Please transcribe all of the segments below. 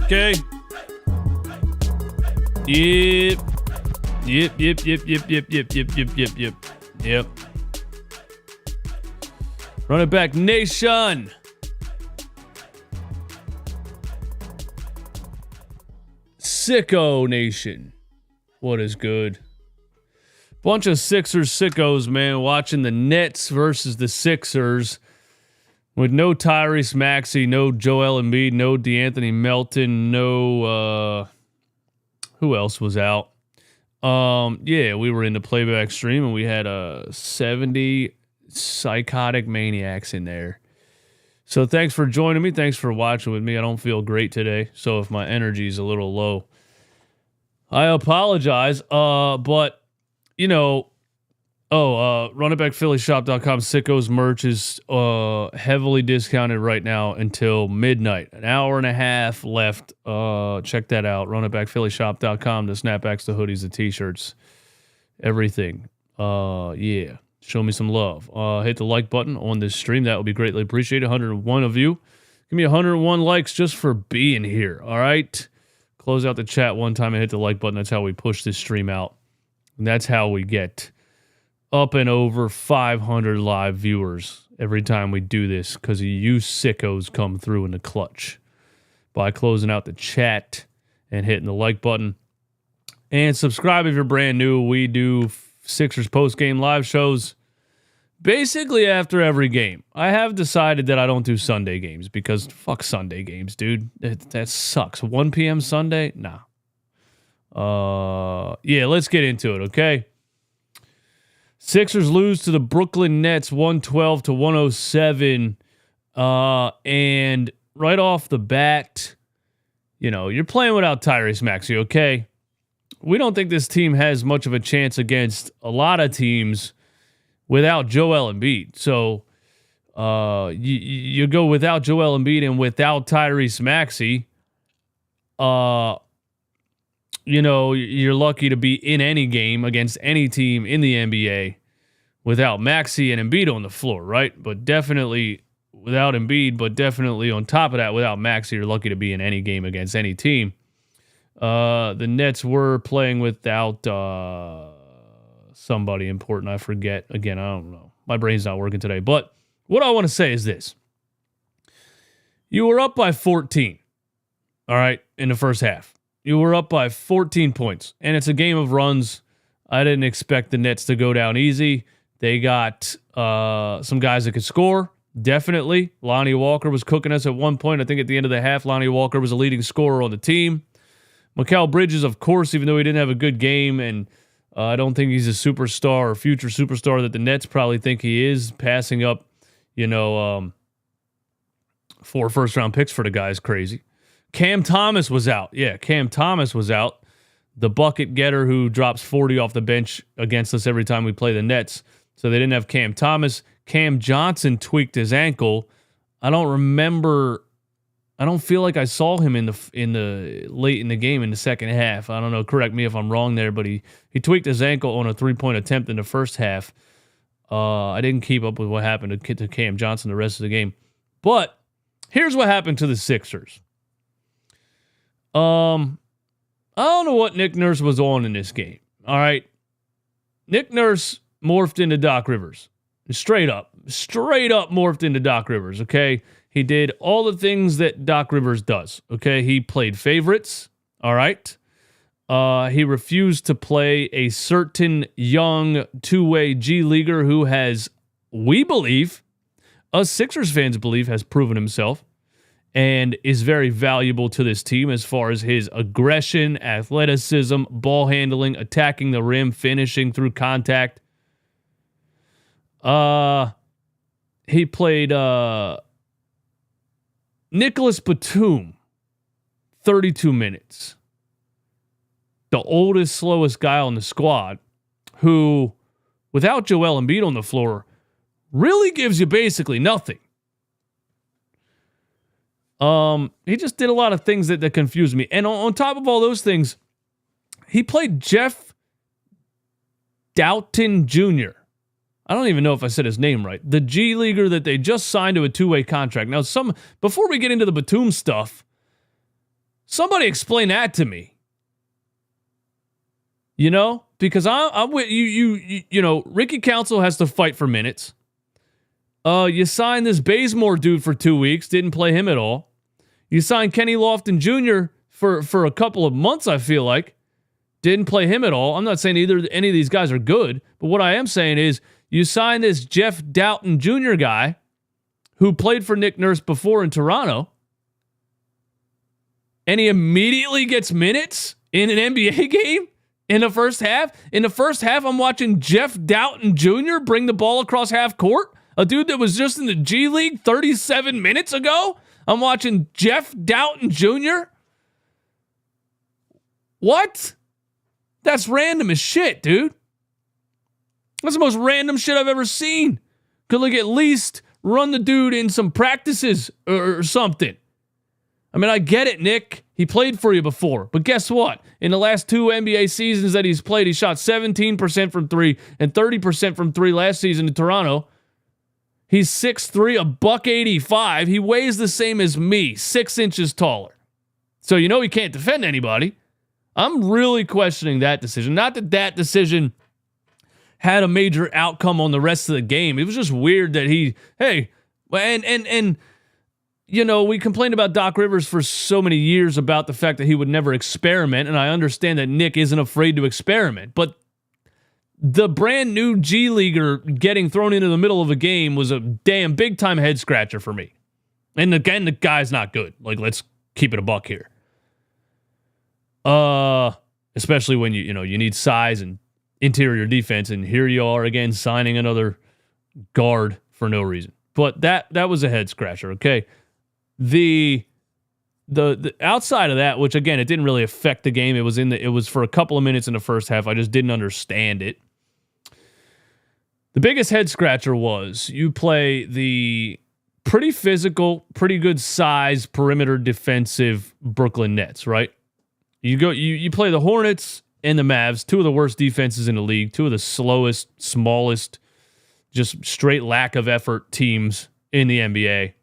Okay. Yep. Yep. Run it back, Nation. Sicko Nation. What is good? Bunch of Sixers sickos, man, watching the Nets versus the Sixers with no Tyrese Maxey, no Joel Embiid, no DeAnthony Melton, no who else was out? Yeah, we were in the playback stream and we had 70 psychotic maniacs in there. So thanks for joining me. Thanks for watching with me. I don't feel great today, so if my energy is a little low, I apologize. But you know, runitbackphillyshop.com sickos merch is heavily discounted right now until midnight. An hour and a half left. Check that out. runitbackphillyshop.com. The snapbacks, the hoodies, the t-shirts, everything. Yeah. Show me some love. Hit the like button on this stream. That would be greatly appreciated. 101 of you. Give me 101 likes just for being here. All right. Close out the chat one time and hit the like button. That's how we push this stream out. And that's how we get up and over 500 live viewers every time we do this, because you sickos come through in the clutch by closing out the chat and hitting the like button. And subscribe if you're brand new. We do Sixers post-game live shows basically after every game. I have decided that I don't do Sunday games because fuck Sunday games, dude. That sucks. 1 p.m. Sunday? Nah. Yeah, let's get into it, okay? Sixers lose to the Brooklyn Nets 112-107. And right off the bat, you know, you're playing without Tyrese Maxey, okay? We don't think this team has much of a chance against a lot of teams without Joel Embiid. So you go without Joel Embiid and without Tyrese Maxey. You know, you're lucky to be in any game against any team in the NBA without Maxey and Embiid on the floor, right? But definitely without Embiid, but definitely on top of that, without Maxey, you're lucky to be in any game against any team. The Nets were playing without somebody important. I forget. Again, I don't know. My brain's not working today. But what I want to say is this. You were up by 14, all right, in the first half. You were up by 14 points, and it's a game of runs. I didn't expect the Nets to go down easy. They got some guys that could score, definitely. Lonnie Walker was cooking us at one point. I think at the end of the half, Lonnie Walker was a leading scorer on the team. Mikal Bridges, of course, even though he didn't have a good game, and I don't think he's a superstar or future superstar that the Nets probably think he is, passing up, you know, 4 first-round picks for the guy is crazy. Cam Thomas was out. Yeah, Cam Thomas was out. The bucket getter who drops 40 off the bench against us every time we play the Nets. So they didn't have Cam Thomas. Cam Johnson tweaked his ankle. I don't feel like I saw him in the late in the game in the second half. I don't know. Correct me if I'm wrong there, but he tweaked his ankle on a 3-point attempt in the first half. I didn't keep up with what happened to Cam Johnson the rest of the game. But here's what happened to the Sixers. I don't know what Nick Nurse was on in this game. All right. Nick Nurse morphed into Doc Rivers. Straight up morphed into Doc Rivers, okay? He did all the things that Doc Rivers does, okay? He played favorites, all right? He refused to play a certain young two-way G-leaguer who has, we believe, us Sixers fans believe, has proven himself and is very valuable to this team as far as his aggression, athleticism, ball handling, attacking the rim, finishing through contact. He played Nicholas Batoum, 32 minutes. The oldest, slowest guy on the squad, who, without Joel Embiid on the floor, really gives you basically nothing. He just did a lot of things that confused me. And on top of all those things, he played Jeff Batoum Jr. I don't even know if I said his name right. The G Leaguer that they just signed to a 2-way contract. Now, before we get into the Batoum stuff, Somebody explain that to me. Because I'm with you. Ricky Council has to fight for minutes. You signed this Bazemore dude for 2 weeks, didn't play him at all. You signed Kenny Lofton Jr. for a couple of months, I feel like. Didn't play him at all. I'm not saying any of these guys are good, but what I am saying is you signed this Jeff Doughton Jr. guy who played for Nick Nurse before in Toronto, and he immediately gets minutes in an NBA game in the first half. In the first half, I'm watching Jeff Doughton Jr. bring the ball across half court. A dude that was just in the G League 37 minutes ago. I'm watching Jeff Doughton Jr. What? That's random as shit, dude. That's the most random shit I've ever seen. Could like at least run the dude in some practices or something. I mean, I get it, Nick. He played for you before. But guess what? In the last 2 NBA seasons that he's played, he shot 17% from 3 and 30% from 3 last season in Toronto. He's 6'3", $185. He weighs the same as me, 6 inches taller. So he can't defend anybody. I'm really questioning that decision. Not that decision had a major outcome on the rest of the game. It was just weird that we complained about Doc Rivers for so many years about the fact that he would never experiment, and I understand that Nick isn't afraid to experiment, but the brand new G Leaguer getting thrown into the middle of a game was a damn big time head scratcher for me. And again, the guy's not good. Like, let's keep it a buck here. Especially when you need size and interior defense, and here you are again signing another guard for no reason. But that was a head scratcher. Okay, the outside of that, which again, it didn't really affect the game. It was for a couple of minutes in the first half. I just didn't understand it. The biggest head scratcher was you play the pretty physical, pretty good size perimeter defensive Brooklyn Nets, right? You play the Hornets and the Mavs, 2 of the worst defenses in the league, 2 of the slowest, smallest, just straight lack of effort teams in the NBA.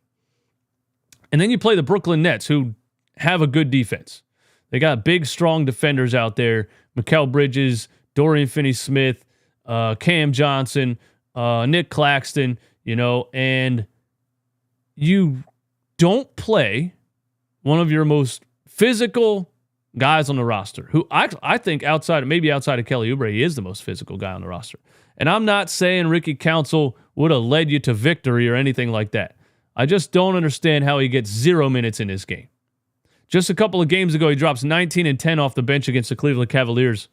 And then you play the Brooklyn Nets, who have a good defense. They got big, strong defenders out there. Mikal Bridges, Dorian Finney-Smith, Cam Johnson, Nick Claxton, and you don't play one of your most physical guys on the roster, who I think outside of Kelly Oubre, he is the most physical guy on the roster. And I'm not saying Ricky Council would have led you to victory or anything like that. I just don't understand how he gets 0 minutes in this game. Just a couple of games ago, he drops 19 and 10 off the bench against the Cleveland Cavaliers.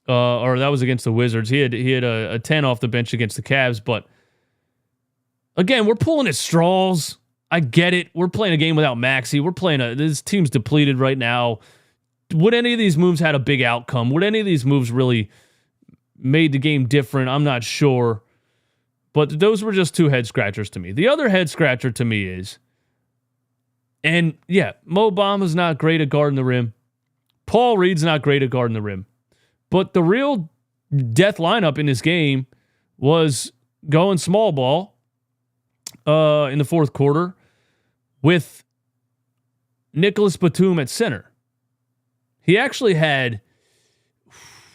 Or that was against the Wizards. He had a 10 off the bench against the Cavs. But again, we're pulling at straws. I get it. We're playing a game without Maxey. This team's depleted right now. Would any of these moves had a big outcome? Would any of these moves really made the game different? I'm not sure. But those were just 2 head scratchers to me. The other head scratcher to me is, and yeah, Mo Bamba's not great at guarding the rim. Paul Reed's not great at guarding the rim. But the real death lineup in this game was going small ball in the fourth quarter with Nicholas Batoum at center. He actually had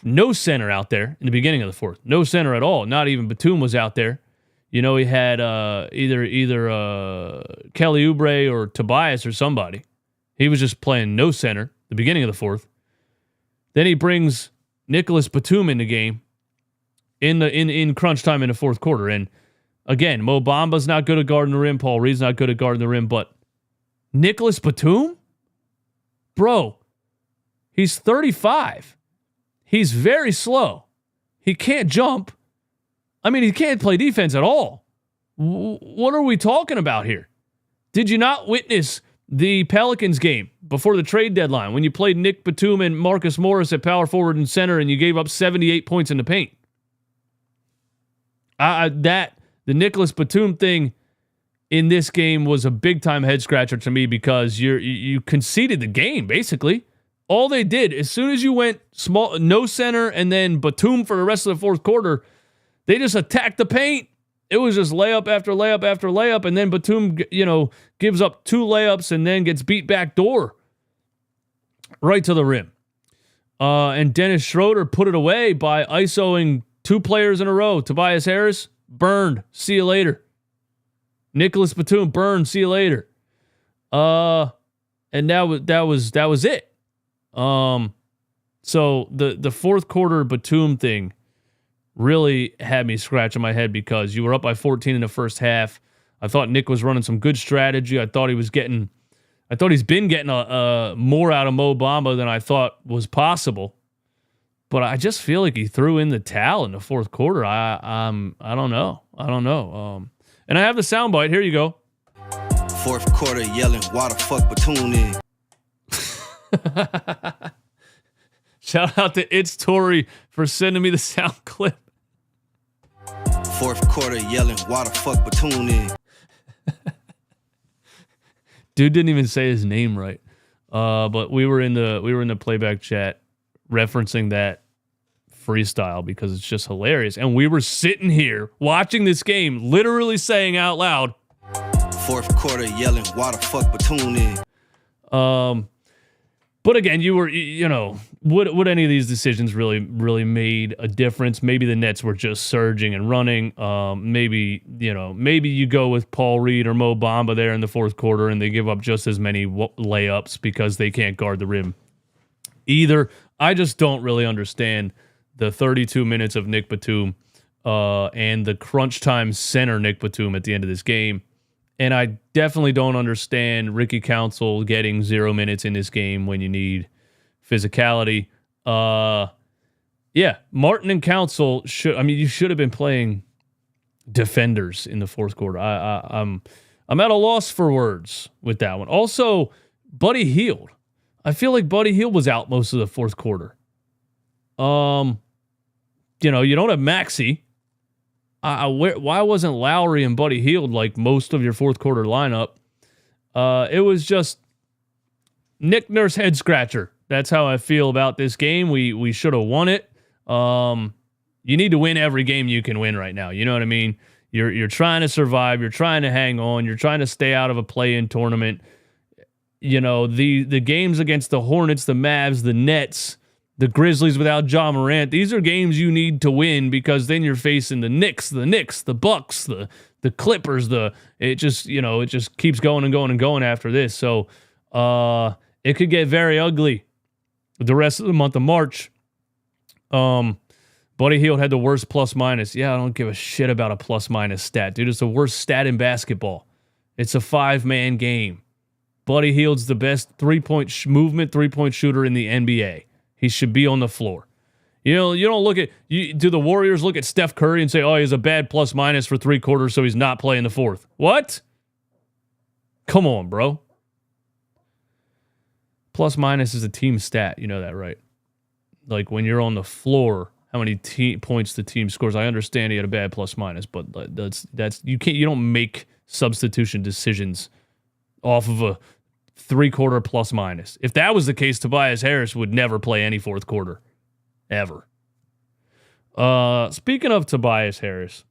no center out there in the beginning of the fourth. No center at all. Not even Batoum was out there. He had either Kelly Oubre or Tobias or somebody. He was just playing no center the beginning of the fourth. Then he brings Nicholas Batoum in the game in crunch time in the fourth quarter. And again, Mo Bamba's not good at guarding the rim. Paul Reed's not good at guarding the rim. But Nicholas Batoum? Bro, he's 35. He's very slow. He can't jump. I mean, he can't play defense at all. What are we talking about here? Did you not witness the Pelicans game before the trade deadline when you played Nick Batum and Marcus Morris at power forward and center and you gave up 78 points in the paint? The Nicholas Batum thing in this game was a big time head scratcher to me because you conceded the game basically. All they did, as soon as you went small, no center, and then Batum for the rest of the fourth quarter, they just attacked the paint. It was just layup after layup after layup, and then Batum, gives up 2 layups and then gets beat back door. right to the rim. And Dennis Schroeder put it away by ISOing 2 players in a row. Tobias Harris, burned. See you later. Nicholas Batoum, burned. See you later. And that was it. So the fourth quarter Batoum thing really had me scratching my head because you were up by 14 in the first half. I thought Nick was running some good strategy. I thought he's been getting more out of Mo Bamba than I thought was possible. But I just feel like he threw in the towel in the fourth quarter. I don't know. And I have the soundbite. Here you go. Fourth quarter yelling, why the fuck Batoum in? Shout out to It's Tory for sending me the sound clip. Fourth quarter yelling, why the fuck Batoum in? Dude didn't even say his name right. But we were in the playback chat referencing that freestyle because it's just hilarious. And we were sitting here watching this game, literally saying out loud, fourth quarter yelling, why the fuck Batoum in? But again, would any of these decisions really made a difference? Maybe the Nets were just surging and running. Maybe you go with Paul Reed or Mo Bamba there in the fourth quarter and they give up just as many layups because they can't guard the rim. Either, I just don't really understand the 32 minutes of Nick Batum and the crunch time center Nick Batum at the end of this game. And I definitely don't understand Ricky Council getting 0 minutes in this game when you need physicality. Martin and Council you should have been playing defenders in the fourth quarter. I'm at a loss for words with that one. Also, Buddy Hield. I feel like Buddy Hield was out most of the fourth quarter. You don't have Maxey. Why wasn't Lowry and Buddy Hield like most of your fourth quarter lineup? It was just Nick Nurse head scratcher. That's how I feel about this game. We should have won it. You need to win every game you can win right now. You know what I mean? You're trying to survive. You're trying to hang on. You're trying to stay out of a play-in tournament. The games against the Hornets, the Mavs, the Nets, the Grizzlies without Ja Morant, these are games you need to win because then you're facing the Knicks, the Bucks, the Clippers. It just keeps going and going and going after this. So it could get very ugly the rest of the month of March. Buddy Hield had the worst plus minus. Yeah, I don't give a shit about a plus minus stat, dude. It's the worst stat in basketball. It's a 5-man game. Buddy Hield's the best three-point shooter in the NBA. He should be on the floor. You don't look at... do the Warriors look at Steph Curry and say, oh, he has a bad plus-minus for 3 quarters, so he's not playing the fourth? What? Come on, bro. Plus-minus is a team stat. You know that, right? Like, when you're on the floor, how many points the team scores. I understand he had a bad plus-minus, but that's you don't make substitution decisions off of a 3-quarter plus minus. If that was the case, Tobias Harris would never play any fourth quarter. Ever. Speaking of Tobias Harris,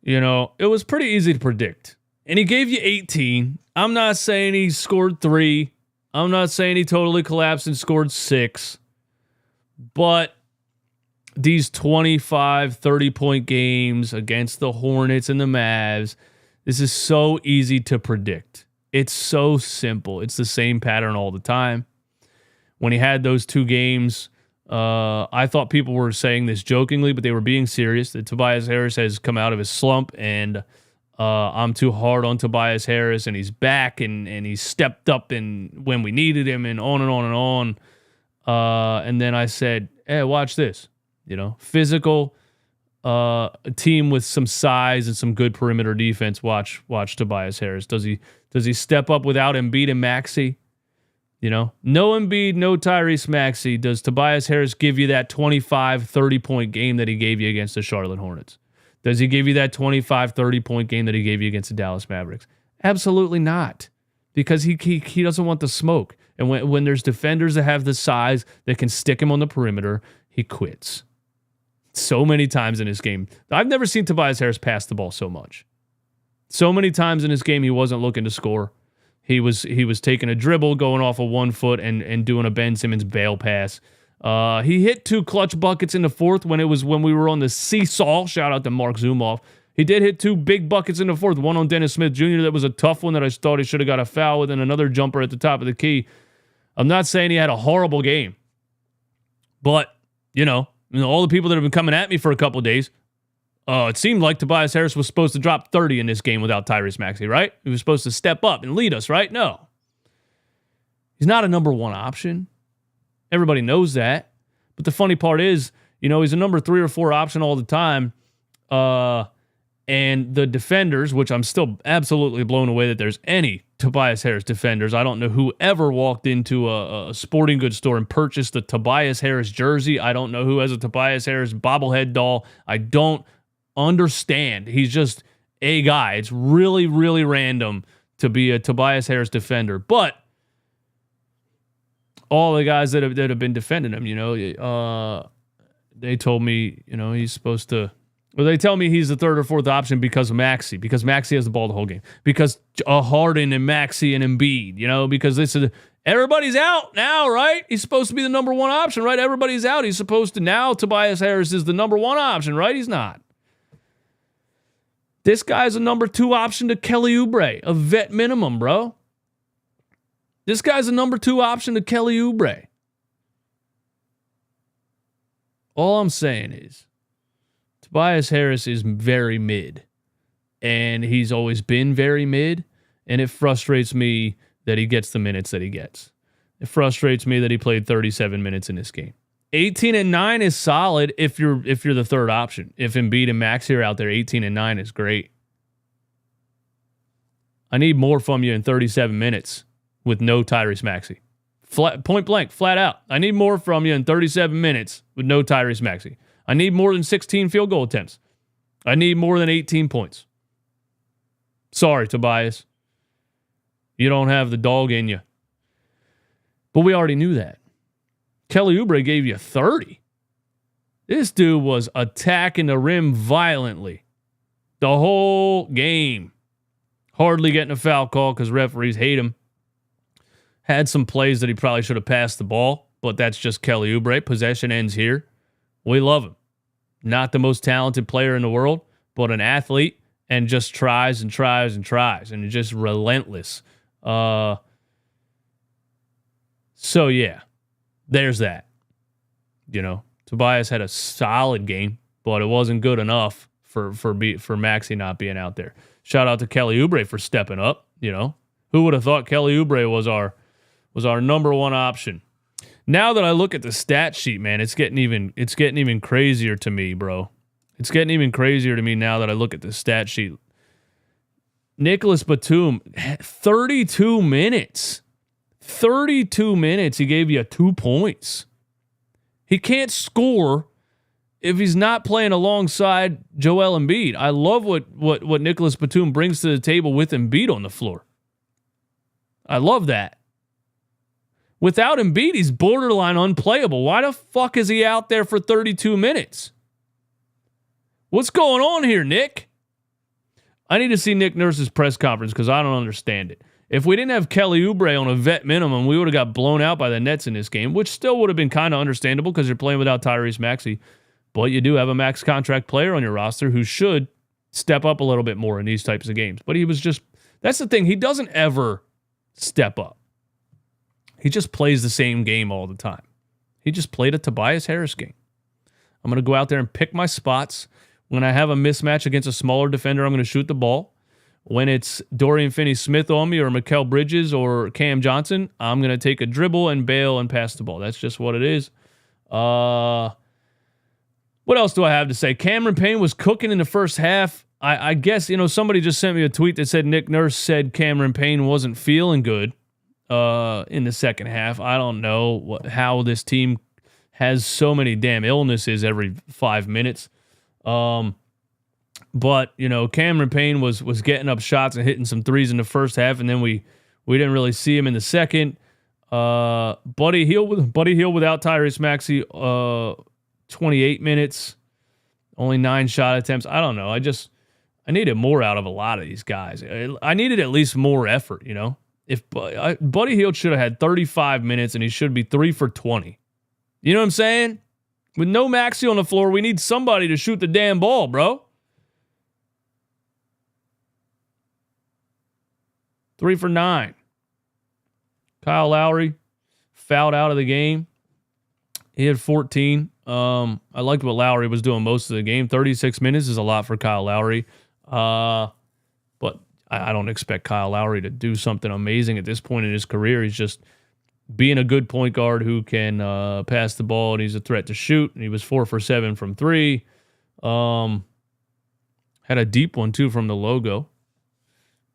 it was pretty easy to predict. And he gave you 18. I'm not saying he scored 3. I'm not saying he totally collapsed and scored 6. But these 25, 30-point games against the Hornets and the Mavs, this is so easy to predict. It's so simple. It's the same pattern all the time. When he had those 2 games, I thought people were saying this jokingly, but they were being serious. That Tobias Harris has come out of his slump, and I'm too hard on Tobias Harris, and he's back, and he's stepped up when we needed him, and on and on and on. And then I said, hey, watch this. Physical, a team with some size and some good perimeter defense. Watch Tobias Harris. Does he step up without Embiid and Maxey? No Embiid, no Tyrese Maxey. Does Tobias Harris give you that 25, 30-point game that he gave you against the Charlotte Hornets? Does he give you that 25, 30-point game that he gave you against the Dallas Mavericks? Absolutely not, because he doesn't want the smoke. And when there's defenders that have the size that can stick him on the perimeter, he quits. So many times in his game. I've never seen Tobias Harris pass the ball so much. So many times in his game, he wasn't looking to score. He was taking a dribble, going off of 1 foot, and doing a Ben Simmons bail pass. He hit 2 clutch buckets in the fourth when we were on the seesaw. Shout out to Mark Zumoff. He did hit 2 big buckets in the fourth. One on Dennis Smith Jr. That was a tough one that I thought he should have got a foul with, and another jumper at the top of the key. I'm not saying he had a horrible game, but all the people that have been coming at me for a couple of days, it seemed like Tobias Harris was supposed to drop 30 in this game without Tyrese Maxey, right? He was supposed to step up and lead us, right? No. He's not a number 1 option. Everybody knows that. But the funny part is, he's a number 3 or 4 option all the time. And the defenders, which I'm still absolutely blown away that there's any Tobias Harris defenders. I don't know who ever walked into a sporting goods store and purchased a Tobias Harris jersey. I don't know who has a Tobias Harris bobblehead doll. I don't understand. He's just a guy. It's really, really random to be a Tobias Harris defender. But all the guys that have been defending him, they told me, he's supposed to. Well, they tell me he's the 3rd or 4th option because Maxey has the ball the whole game. Because Harden and Maxey and Embiid, because everybody's out now, right? He's supposed to be the number 1 option, right? Everybody's out. He's supposed to now. Tobias Harris is the number 1 option, right? He's not. This guy's a number 2 option to Kelly Oubre, a vet minimum, bro. This guy's a number 2 option to Kelly Oubre. All I'm saying is, Tobias Harris is very mid, and he's always been very mid, and it frustrates me that he gets the minutes that he gets. It frustrates me that he played 37 minutes in this game. 18-9 is solid if you're the 3rd option. If Embiid and Maxey are out there, 18-9 is great. I need more from you in 37 minutes with no Tyrese Maxey. Point blank, flat out. I need more from you in 37 minutes with no Tyrese Maxey. I need more than 16 field goal attempts. I need more than 18 points. Sorry, Tobias. You don't have the dog in you. But we already knew that. Kelly Oubre gave you 30. This dude was attacking the rim violently the whole game. Hardly getting a foul call because referees hate him. Had some plays that he probably should have passed the ball, but that's just Kelly Oubre. Possession ends here. We love him. Not the most talented player in the world, but an athlete, and just tries and tries and tries, and just relentless. So yeah, there's that. Tobias had a solid game, but it wasn't good enough for Maxey not being out there. Shout out to Kelly Oubre for stepping up. Who would have thought Kelly Oubre was our number 1 option? Now that I look at the stat sheet, man, it's getting even crazier to me, bro. It's getting even crazier to me now that I look at the stat sheet. Nicholas Batoum, 32 minutes. 32 minutes, he gave you 2 points. He can't score if he's not playing alongside Joel Embiid. I love what Nicholas Batoum brings to the table with Embiid on the floor. I love that. Without Embiid, he's borderline unplayable. Why the fuck is he out there for 32 minutes? What's going on here, Nick? I need to see Nick Nurse's press conference because I don't understand it. If we didn't have Kelly Oubre on a vet minimum, we would have got blown out by the Nets in this game, which still would have been kind of understandable because you're playing without Tyrese Maxey. But you do have a max contract player on your roster who should step up a little bit more in these types of games. But that's the thing. He doesn't ever step up. He just plays the same game all the time. He just played a Tobias Harris game. I'm going to go out there and pick my spots. When I have a mismatch against a smaller defender, I'm going to shoot the ball. When it's Dorian Finney-Smith on me or Mikal Bridges or Cam Johnson, I'm going to take a dribble and bail and pass the ball. That's just what it is. What else do I have to say? Cameron Payne was cooking in the first half. I guess, somebody just sent me a tweet that said Nick Nurse said Cameron Payne wasn't feeling good in the second half. I don't know how this team has so many damn illnesses every 5 minutes. But, Cameron Payne was getting up shots and hitting some threes in the first half, and then we didn't really see him in the second. Buddy Hield without Tyrese Maxey, 28 minutes, only 9 shot attempts. I don't know. I needed more out of a lot of these guys. I needed at least more effort, if Buddy Hield should have had 35 minutes and he should be 3 for 20. You know what I'm saying? With no Maxey on the floor, we need somebody to shoot the damn ball, bro. 3 for 9. Kyle Lowry fouled out of the game. He had 14. I liked what Lowry was doing most of the game. 36 minutes is a lot for Kyle Lowry. But I don't expect Kyle Lowry to do something amazing at this point in his career. He's just being a good point guard who can pass the ball, and he's a threat to shoot. And he was 4 for 7 from 3. Had a deep one, too, from the logo.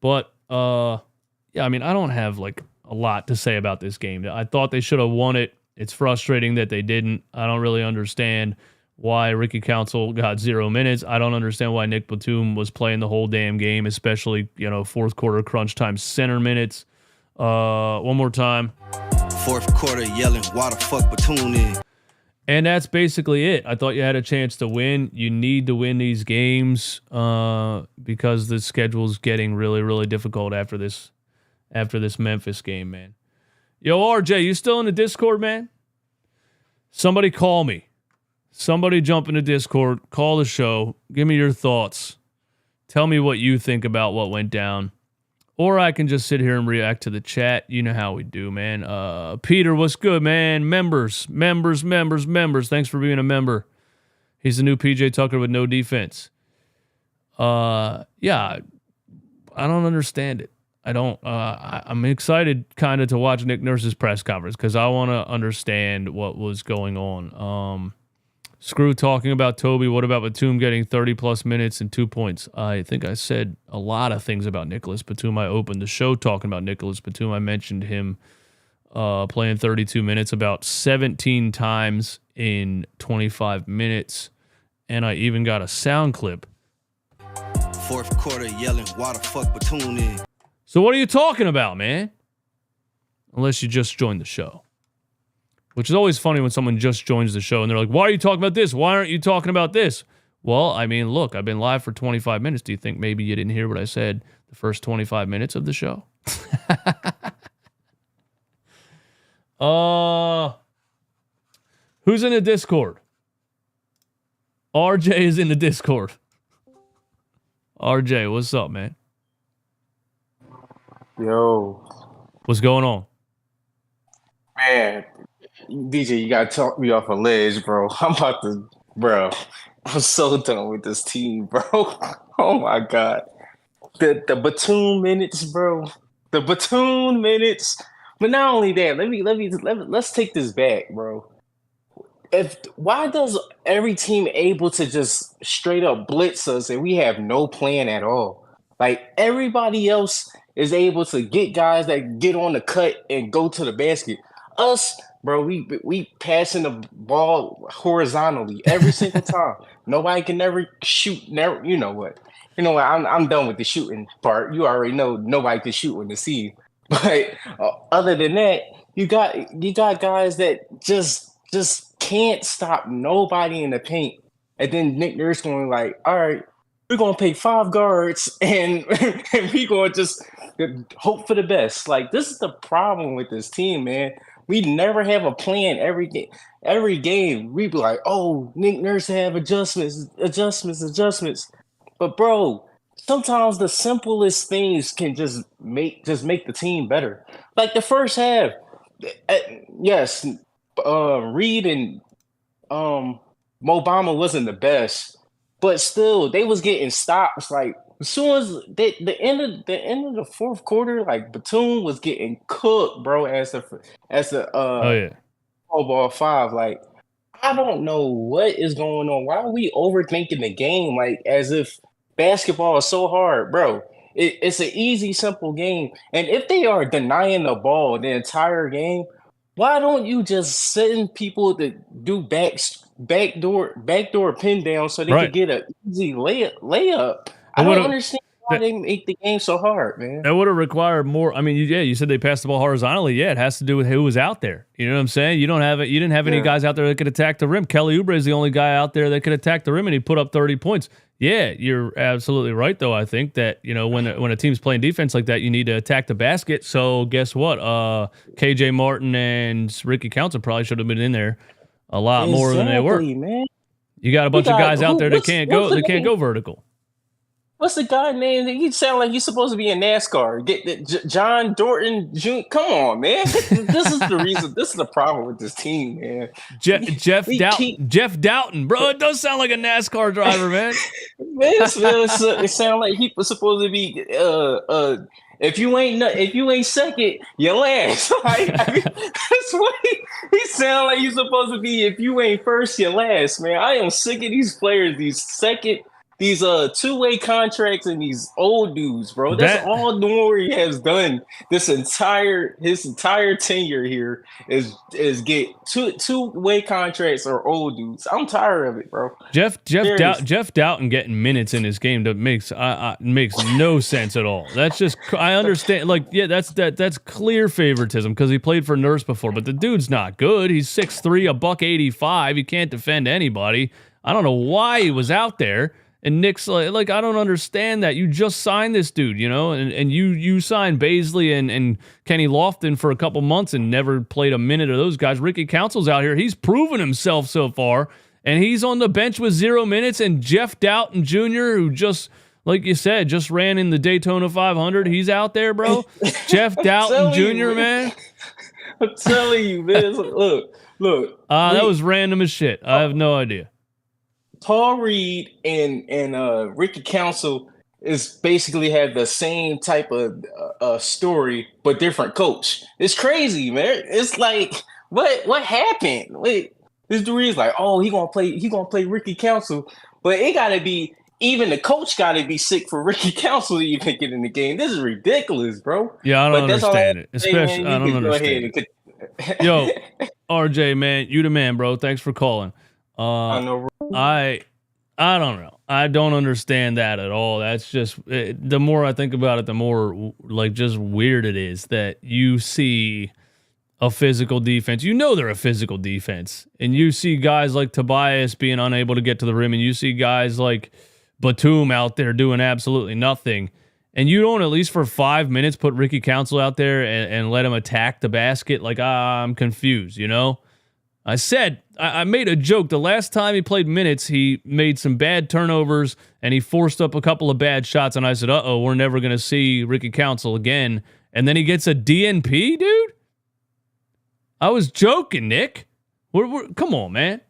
But, yeah, I mean, I don't have, like, a lot to say about this game. I thought they should have won it. It's frustrating that they didn't. I don't really understand why Ricky Council got 0 minutes. I don't understand why Nick Batoum was playing the whole damn game, especially, fourth quarter crunch time center minutes. One more time. Fourth quarter yelling, why the fuck Batoum in? And that's basically it. I thought you had a chance to win. You need to win these games because the schedule's getting really, really difficult after this Memphis game, man. Yo, RJ, you still in the Discord, man? Somebody call me. Somebody jump in the Discord, call the show, give me your thoughts. Tell me what you think about what went down. Or I can just sit here and react to the chat. You know how we do, man. Peter, what's good, man? Members. Thanks for being a member. He's the new PJ Tucker with no defense. Yeah, I don't understand it. I don't. I'm excited kind of to watch Nick Nurse's press conference because I want to understand what was going on. Screw talking about Toby. What about Batoum getting 30-plus minutes and 2 points? I think I said a lot of things about Nicholas Batoum. I opened the show talking about Nicholas Batoum. I mentioned him playing 32 minutes about 17 times in 25 minutes, and I even got a sound clip. Fourth quarter yelling, why the fuck Batoum in? So what are you talking about, man? Unless you just joined the show. Which is always funny when someone just joins the show and they're like, why are you talking about this? Why aren't you talking about this? Well, I mean, look, I've been live for 25 minutes. Do you think maybe you didn't hear what I said the first 25 minutes of the show? Who's in the Discord? RJ is in the Discord. RJ, what's up, man? Yo. What's going on? Man, DJ, you gotta talk me off a ledge, bro. I'm so done with this team, bro. Oh my God. The Batoum minutes, bro. The Batoum minutes. But not only that, let's take this back, bro. Why does every team able to just straight up blitz us and we have no plan at all? Like everybody else is able to get guys that get on the cut and go to the basket. Us, bro, we passing the ball horizontally every single time. Nobody can never shoot. Never, you know what? I'm done with the shooting part. You already know nobody can shoot in the sea. But other than that, you got guys that just can't stop nobody in the paint. And then Nick Nurse going like, all right, we're gonna pick 5 guards and we gonna just hope for the best. Like this is the problem with this team, man. We never have a plan every game. Every game, we be like, oh, Nick Nurse have adjustments. But bro, sometimes the simplest things can just make the team better. Like the first half, yes, Reed and Mobama wasn't the best, but still they was getting stops. Like as soon as the end of the fourth quarter, like Batoum was getting cooked, bro. As the ball 5, like I don't know what is going on. Why are we overthinking the game? Like as if basketball is so hard, bro. It's an easy, simple game. And if they are denying the ball the entire game, why don't you just send people to do backdoor pin down so they can get an easy layup? I don't understand why they make the game so hard, man. That would have required more. I mean, you said they passed the ball horizontally. Yeah, it has to do with who was out there. You know what I'm saying? You didn't have any guys out there that could attack the rim. Kelly Oubre is the only guy out there that could attack the rim, and he put up 30 points. Yeah, you're absolutely right, though. I think that, when a team's playing defense like that, you need to attack the basket. So guess what? KJ Martin and Ricky Council probably should have been in there a lot more than they were. Man. You got a bunch of guys out there that can't go vertical. What's the guy name? You sound like you're supposed to be in NASCAR. John Dorton Jr. Come on, man. This is the reason. This is the problem with this team, man. Jeff Doughton, bro. It does sound like a NASCAR driver, man. It sounds like he was supposed to be. If you ain't second, you're last. That's what he sound like. He's supposed to be. If you ain't first, you're last, man. I am sick of these players. These two-way contracts and these old dudes, bro. That's all Nori has done his entire tenure here is get two-way contracts or old dudes. I'm tired of it, bro. Jeff Doughton getting minutes in his game that makes no sense at all. That's just, I understand, that's clear favoritism because he played for Nurse before, but the dude's not good. He's 6'3", $185. He can't defend anybody. I don't know why he was out there. And Nick's like, I don't understand that. You just signed this dude, and you signed Baisley and Kenny Lofton for a couple months and never played a minute of those guys. Ricky Council's out here. He's proven himself so far, and he's on the bench with 0 minutes. And Jeff Doughton Jr., who just, like you said, just ran in the Daytona 500, he's out there, bro. Jeff Doughton Jr., man. I'm telling you, man. Look. That was random as shit. I have no idea. Paul Reed and Ricky Council is basically have the same type of story, but different coach. It's crazy, man. It's like, what happened? Wait, this dude is like, oh, he gonna play Ricky Council, but it gotta be, even the coach gotta be sick for Ricky Council to even get in the game. This is ridiculous, bro. Yeah, I don't understand it. Especially, I don't understand it. Yo, RJ, man, you the man, bro. Thanks for calling. I know. I don't know. I don't understand that at all. That's just, the more I think about it, the more just weird it is that you see a physical defense. They're a physical defense, and you see guys like Tobias being unable to get to the rim, and you see guys like Batoum out there doing absolutely nothing, and you don't, at least for 5 minutes, put Ricky Council out there and let him attack the basket. I'm confused, I made a joke. The last time he played minutes, he made some bad turnovers and he forced up a couple of bad shots. And I said, we're never going to see Ricky Council again. And then he gets a DNP, dude? I was joking, Nick. Come on, man.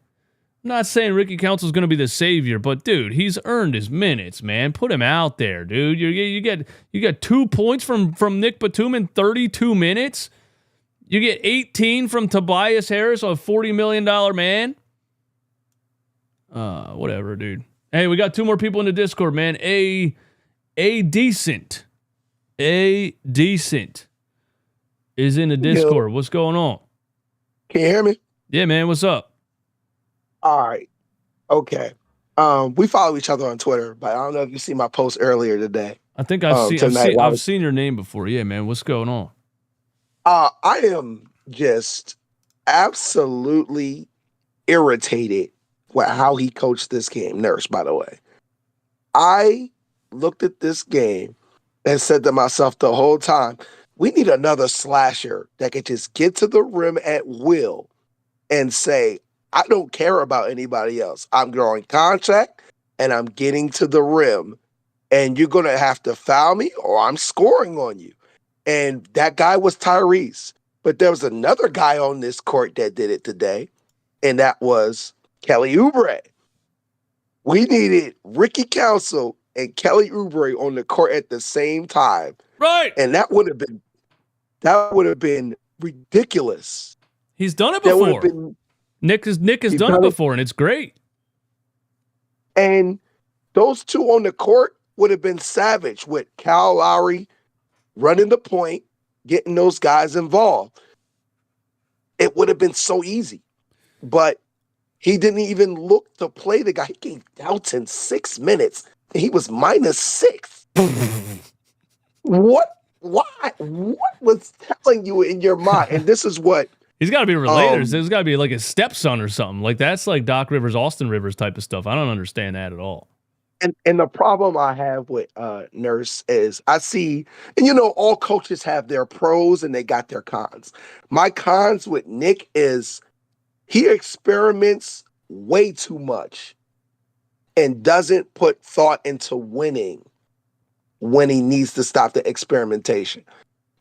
I'm not saying Ricky Council's going to be the savior, but, dude, he's earned his minutes, man. Put him out there, dude. You get 2 points from Nick Batoum in 32 minutes. You get 18 from Tobias Harris, a $40 million man. Whatever, dude. Hey, we got 2 more people in the Discord, man. A decent is in the Discord. Yo. What's going on? Can you hear me? Yeah, man. What's up? All right. Okay. We follow each other on Twitter, but I don't know if you see my post earlier today. I think I've seen your name before. Yeah, man. What's going on? I am just absolutely irritated with how he coached this game. Nurse, by the way. I looked at this game and said to myself the whole time, we need another slasher that could just get to the rim at will and say, I don't care about anybody else. I'm drawing contact and I'm getting to the rim, and you're going to have to foul me or I'm scoring on you. And that guy was Tyrese. But there was another guy on this court that did it today, and that was Kelly Oubre. We needed Ricky Council and Kelly Oubre on the court at the same time. Right. And that would have been ridiculous. He's done it before. Nick has done it before, and it's great. And those two on the court would have been savage with Kyle Lowry running the point, getting those guys involved. It would have been so easy. But he didn't even look to play the guy. He gave Doughton 6 minutes, and he was -6. What? Why? What was telling you in your mind? And this is what He's got to be related. There's got to be like his stepson or something. Like that's like Doc Rivers, Austin Rivers type of stuff. I don't understand that at all. and the problem I have with Nurse is I see, and you know, all coaches have their pros and they got their cons. My cons with Nick is he experiments way too much and doesn't put thought into winning when he needs to stop the experimentation.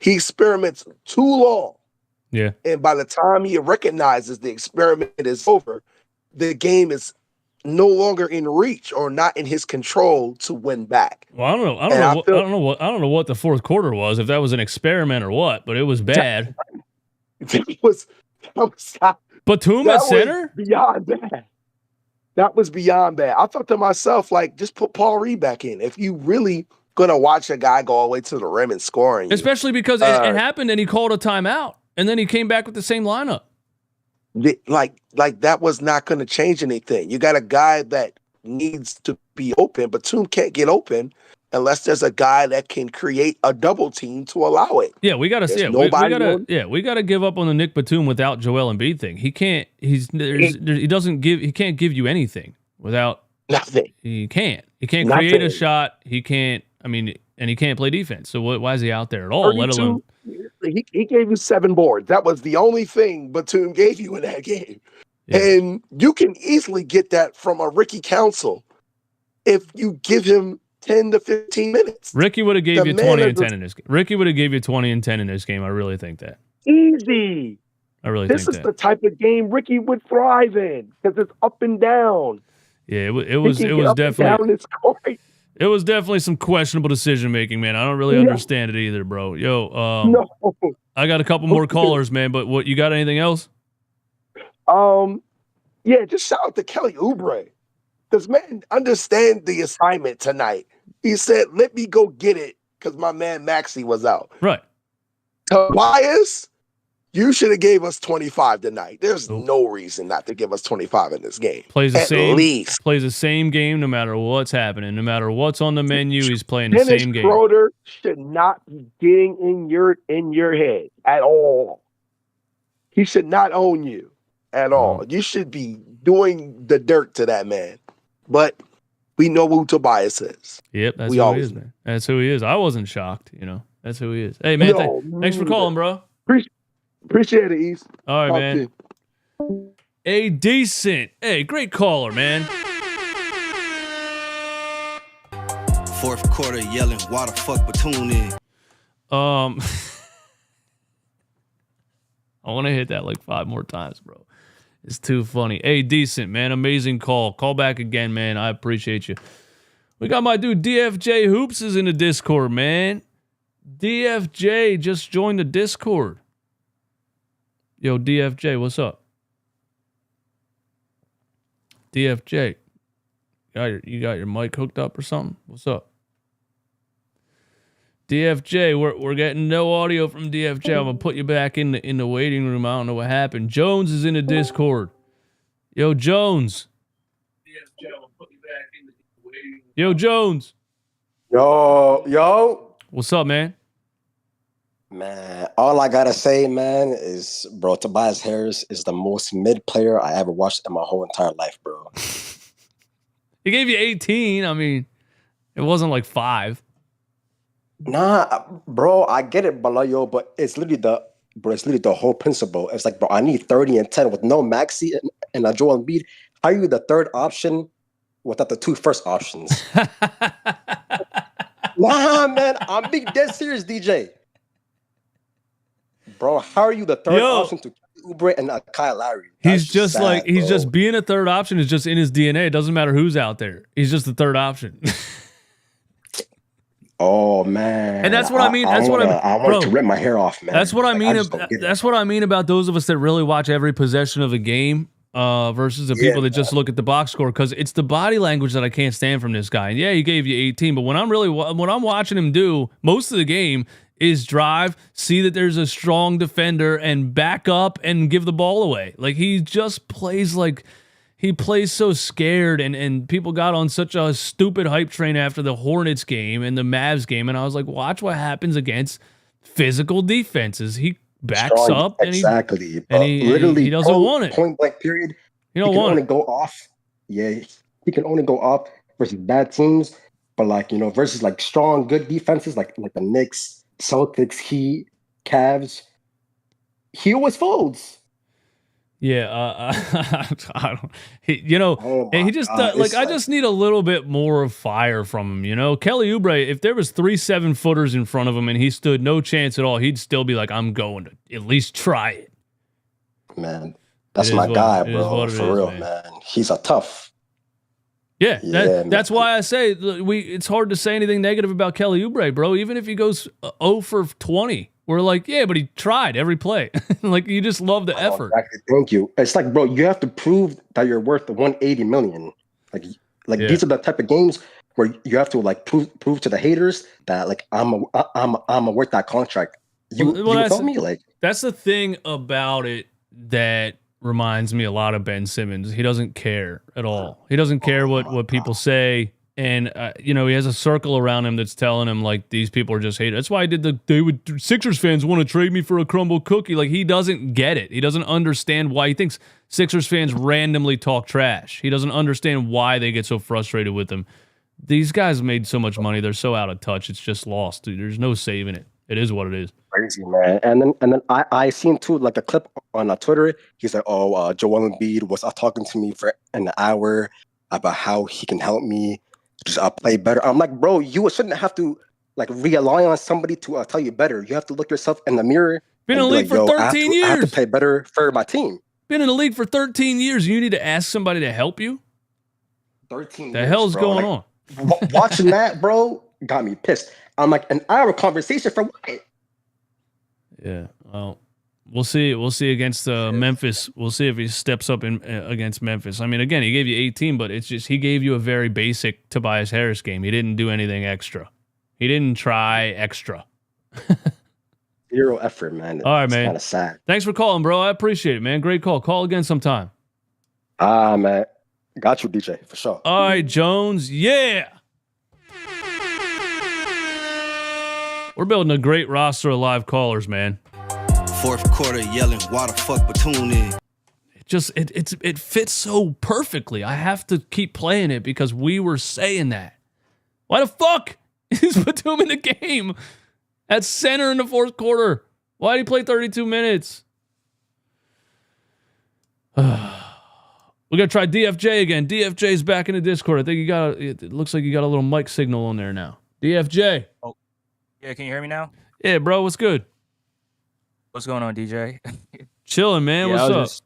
He experiments too long. Yeah. And by the time he recognizes the experiment is over, the game is no longer in reach or not in his control to win back. Well, I don't know what the fourth quarter was, if that was an experiment or what, but it was bad. That was Batoum at center? Beyond bad. That was beyond bad. I thought to myself, like, just put Paul Reed back in. If you really gonna watch a guy go all the way to the rim and scoring, especially because it happened and he called a timeout and then he came back with the same lineup. Like that was not going to change anything. You got a guy that needs to be open, but Batoum can't get open unless there's a guy that can create a double team to allow it. Yeah, we got to see it. We got to give up on the Nick Batoum without Joel Embiid thing. He can't. He can't give you anything without nothing. He can't create a shot. He can't. I mean, and he can't play defense. So why is he out there at all? 32, let alone. He gave you 7 boards. That was the only thing Batoum gave you in that game. Yeah. And you can easily get that from a Ricky Council if you give him 10 to 15 minutes. Ricky would have gave you 20 and 10 in this game. Ricky would have gave you 20 and 10 in this game. I really think that. Easy. I really think that. This is the type of game Ricky would thrive in because it's up and down. Yeah, it was definitely. It was definitely some questionable decision making, man. I don't really understand it either, bro. Yo, no. I got a couple more callers, man. But what you got? Anything else? Yeah, just shout out to Kelly Oubre. Does man understand the assignment tonight? He said, "Let me go get it," because my man Maxey was out. Right. Tobias, you should have gave us 25 tonight. There's no reason not to give us 25 in this game. Plays the same game no matter what's happening, no matter what's on the menu. He's playing the same game. Schroeder should not be getting in your head at all. He should not own you at all. You should be doing the dirt to that man. But we know who Tobias is. Yep, that's who he is, man. That's who he is. I wasn't shocked, That's who he is. Hey, man, thanks for calling, bro. Appreciate it, East. All right, man. A decent. Hey, great caller, man. Fourth quarter yelling, why the fuck Batoum in? I want to hit that like 5 more times, bro. It's too funny. Hey, decent, man. Amazing call. Call back again, man. I appreciate you. We got my dude DFJ Hoops is in the Discord, man. DFJ just joined the Discord. Yo, DFJ, what's up? DFJ, you got your mic hooked up or something? What's up? DFJ, we're getting no audio from DFJ. I'm gonna put you back in the waiting room. I don't know what happened. Jones is in the Discord. Yo, Jones. DFJ, I'm gonna put you back in the waiting room. Yo, Jones. Yo. What's up, man? Man, all I gotta say, man, is, bro, Tobias Harris is the most mid player I ever watched in my whole entire life, bro. He gave you 18. I mean, it wasn't like 5. Nah, bro, I get it, Balayo, but it's literally the whole principle. It's like, bro, I need 30 and 10 with no Maxey and a Joel Embiid. How are you the third option without the 2 first options? Nah, man, I'm being dead serious, DJ. Bro, how are you the third option to Oubre and Kyle Lowry? He's just being a third option is just in his DNA. It doesn't matter who's out there. He's just the third option. Oh man, and that's what I mean. I want to rip my hair off, man. That's what I mean. That's what I mean about those of us that really watch every possession of a game versus the people that just look at the box score, because it's the body language that I can't stand from this guy. And yeah, he gave you 18, but when I'm watching him do most of the game is drive, see that there's a strong defender, and back up and give the ball away. Like he just plays like he plays so scared, and people got on such a stupid hype train after the Hornets game and the Mavs game, and I was like, watch what happens against physical defenses. He backs Strong, up and exactly. he doesn't want it. Point blank period. You don't He can want only it. go off. Yeah, he can only go off versus bad teams. But like, you know, versus like strong, good defenses like the Knicks, Celtics, Heat, Cavs, he always folds. Yeah, I don't. He just I just need a little bit more of fire from him. You know, Kelly Oubre. If there was 3 7-footers in front of him and he stood no chance at all, he'd still be like, I'm going to at least try it. Man, that's my guy, bro. For real, man. He's a tough. Yeah, that's why I say it's hard to say anything negative about Kelly Oubre, bro. Even if he goes 0 for 20, we're like, yeah, but he tried every play. Like, you just love the effort. Exactly. Thank you. It's like, bro, you have to prove that you're worth the 180 million. These are the type of games where you have to like prove to the haters that like I'm worth that contract. You feel me? Like, that's the thing about it that reminds me a lot of Ben Simmons. He doesn't care at all. He doesn't care what people say. And, he has a circle around him that's telling him, like, these people are just haters. That's why Sixers fans want to trade me for a crumble cookie. Like, he doesn't get it. He doesn't understand why. He thinks Sixers fans randomly talk trash. He doesn't understand why they get so frustrated with him. These guys made so much money. They're so out of touch. It's just lost, dude. There's no saving it. It is what it is. Crazy, man. And then I seen too like a clip on Twitter. He's like, Joel Embiid was talking to me for an hour about how he can help me just play better. I'm like, bro, you shouldn't have to like rely on somebody to tell you better. You have to look yourself in the mirror. Been in the league for 13 years. I have to play better for my team. Been in the league for 13 years. And you need to ask somebody to help you? 13 the years, hell's bro. going on? Watching that, bro, got me pissed. I'm like, an hour conversation for what? Yeah, well, we'll see. We'll see against Memphis. We'll see if he steps up against Memphis. I mean, again, he gave you 18, but it's just he gave you a very basic Tobias Harris game. He didn't do anything extra. He didn't try extra. Zero effort, man. All right, man. Kind of sad. Thanks for calling, bro. I appreciate it, man. Great call. Call again sometime. Man. Got you, DJ, for sure. All right, Jones. Yeah. We're building a great roster of live callers, man. Fourth quarter yelling, why the fuck Batoum in? It fits so perfectly. I have to keep playing it because we were saying that. Why the fuck is Batoum in the game at center in the fourth quarter? Why did he play 32 minutes? We gotta try DFJ again. DFJ's back in the Discord. I think it looks like you got a little mic signal on there now. DFJ. Oh. Yeah, can you hear me now? Yeah, bro, what's good? What's going on, DJ? Chilling, man. What's I was up? just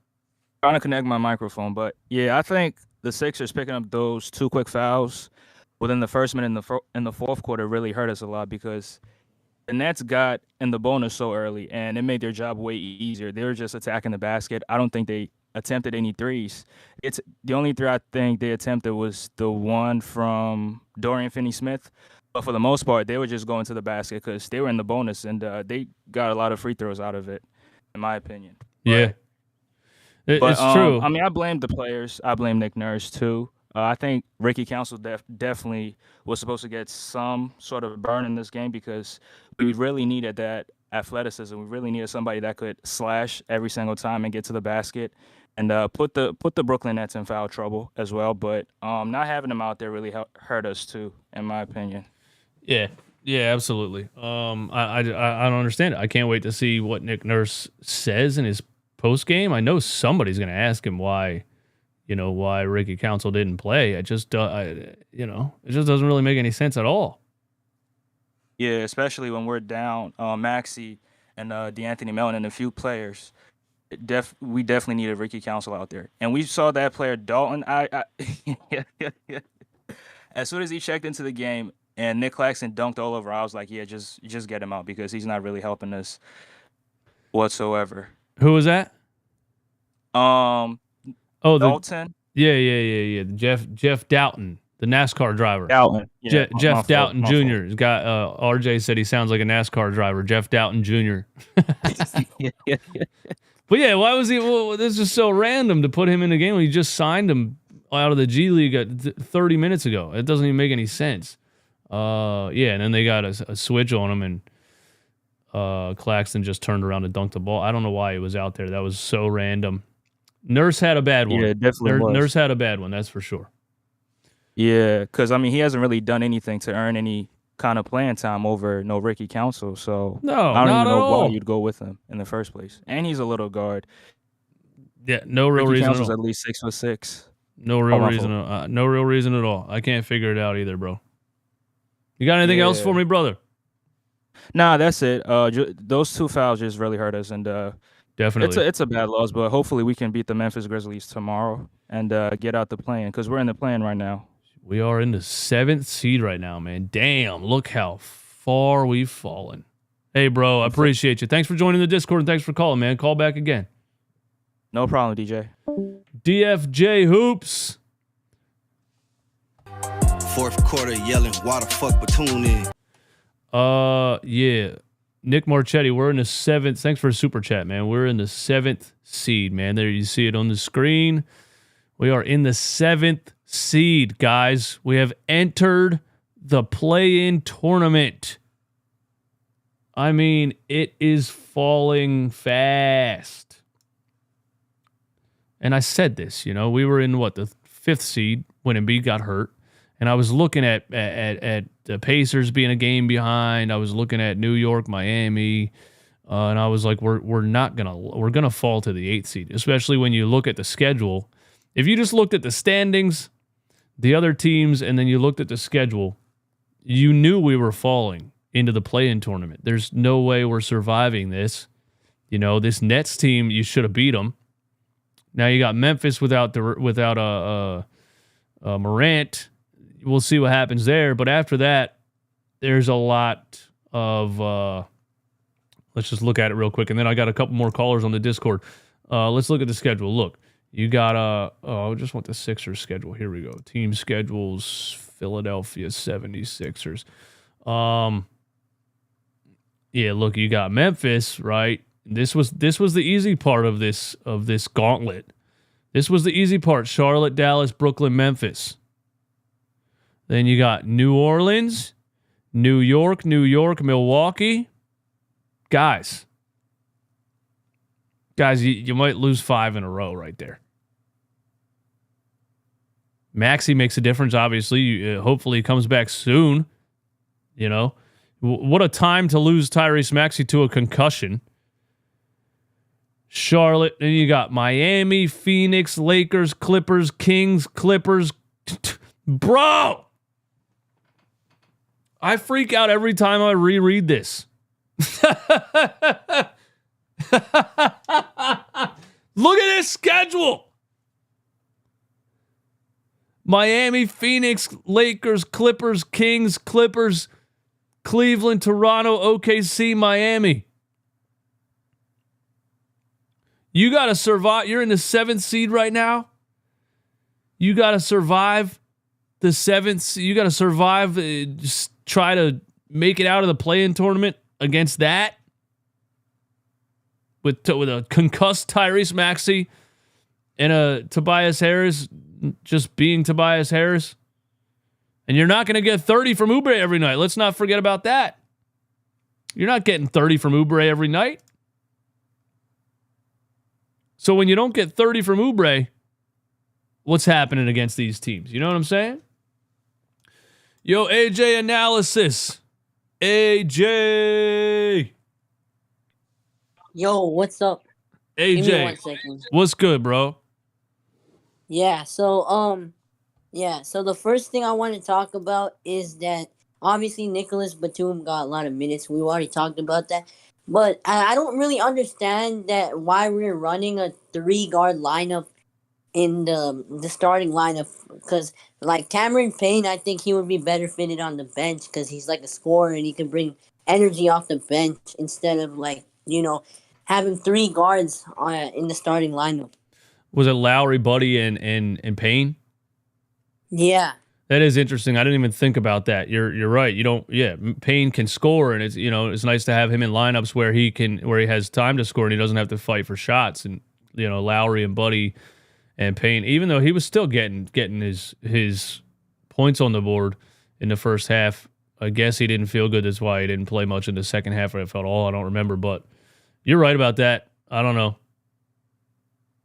trying to connect my microphone, but yeah, I think the Sixers picking up those 2 quick fouls within the first minute in the fourth quarter really hurt us a lot because the Nets got in the bonus so early, and it made their job way easier. They were just attacking the basket. I don't think they attempted any threes. It's the only three I think they attempted was the one from Dorian Finney-Smith. But for the most part, they were just going to the basket because they were in the bonus, and they got a lot of free throws out of it, in my opinion. Yeah. But, it's true. I mean, I blame the players. I blame Nick Nurse, too. I think Ricky Council definitely was supposed to get some sort of burn in this game because we really needed that athleticism. We really needed somebody that could slash every single time and get to the basket and put the Brooklyn Nets in foul trouble as well. But not having them out there really hurt us, too, in my opinion. Yeah, absolutely. I don't understand it. I can't wait to see what Nick Nurse says in his post game. I know somebody's going to ask him why Ricky Council didn't play. It just doesn't really make any sense at all. Yeah, especially when we're down Maxey and DeAnthony Melton and a few players. We definitely needed Ricky Council out there, and we saw that player Dalton. As soon as he checked into the game. And Nick Claxton dunked all over. I was like, yeah, just get him out because he's not really helping us whatsoever. Who was that? Dalton. Yeah. Jeff Doughton, the NASCAR driver. Doughton. Yeah, Jeff Doughton Jr. has got. RJ said he sounds like a NASCAR driver. Jeff Doughton Jr. But yeah, why was he? Well, this is so random to put him in the game when you just signed him out of the G League 30 minutes ago. It doesn't even make any sense. Yeah, and then they got a switch on him, and Claxton just turned around and dunked the ball. I don't know why he was out there. That was so random. Nurse had a bad one. Yeah, definitely was. Nurse had a bad one, that's for sure. Yeah, because, I mean, he hasn't really done anything to earn any kind of playing time over no Ricky Council. So No, I don't not even at know all. why you'd go with him in the first place. And he's a little guard. Yeah, no real Ricky reason at Council's all. at least 6'6". No real my reason. No real reason at all. I can't figure it out either, bro. You got anything else for Yeah. me, brother? Nah, that's it. Those two fouls just really hurt us, and Definitely. it's a bad loss. But hopefully we can beat the Memphis Grizzlies tomorrow and get out the play-in, because we're in the play-in right now. We are in the 7th seed right now, man. Damn, look how far we've fallen. Hey, bro, I appreciate you. Thanks for joining the Discord, and thanks for calling, man. Call back again. No problem, DJ. DFJ Hoops. Fourth quarter yelling, why the fuck Batoum in? Yeah. Nick Marchetti, we're in the 7th. Thanks for the super chat, man. We're in the 7th seed, man. There you see it on the screen. We are in the 7th seed, guys. We have entered the play-in tournament. I mean, it is falling fast. And I said this, we were in the 5th seed when Embiid got hurt. And I was looking at the Pacers being a game behind. I was looking at New York, Miami, and I was like, we're gonna fall to the 8th seed, especially when you look at the schedule. If you just looked at the standings, the other teams, and then you looked at the schedule, you knew we were falling into the play-in tournament. There's no way we're surviving this. This Nets team, you should have beat them. Now you got Memphis without Morant. We'll see what happens there. But after that, there's a lot of let's just look at it real quick. And then I got a couple more callers on the Discord. Let's look at the schedule. Look, you got I just want the Sixers schedule. Here we go. Team schedules, Philadelphia 76ers. Yeah, look, you got Memphis, right? This was the easy part of this gauntlet. This was the easy part. Charlotte, Dallas, Brooklyn, Memphis. Then you got New Orleans, New York, Milwaukee. Guys, you might lose 5 in a row right there. Maxey makes a difference, obviously. Hopefully he comes back soon. What a time to lose Tyrese Maxey to a concussion. Charlotte, then you got Miami, Phoenix, Lakers, Clippers, Kings, Clippers. Bro! I freak out every time I reread this. Look at this schedule. Miami, Phoenix, Lakers, Clippers, Kings, Clippers, Cleveland, Toronto, OKC, Miami. You got to survive. You're in the 7th seed right now. You got to survive the 7th. You got to survive. Just try to make it out of the play-in tournament against that. With a concussed Tyrese Maxey and a Tobias Harris just being Tobias Harris. And you're not going to get 30 from Oubre every night. Let's not forget about that. You're not getting 30 from Oubre every night. So when you don't get 30 from Oubre, what's happening against these teams? You know what I'm saying? Yo, AJ analysis. AJ. Yo, what's up? Give me 1 AJ, second. what's good, bro? Yeah, so the first thing I want to talk about is that obviously Nicholas Batum got a lot of minutes. We already talked about that. But I don't really understand that why we're running a 3-guard lineup in the starting lineup, because like Cameron Payne, I think he would be better fitted on the bench because he's like a scorer and he can bring energy off the bench instead of having 3 guards in the starting lineup. Was it Lowry, Buddy, and Payne? Yeah. That is interesting. I didn't even think about that. You're right. You don't. Yeah, Payne can score, and it's nice to have him in lineups where he has time to score and he doesn't have to fight for shots. And Lowry and Buddy and Payne, even though he was still getting his points on the board in the first half. I guess he didn't feel good. That's why he didn't play much in the second half, if at all. I don't remember, but you're right about that. I don't know.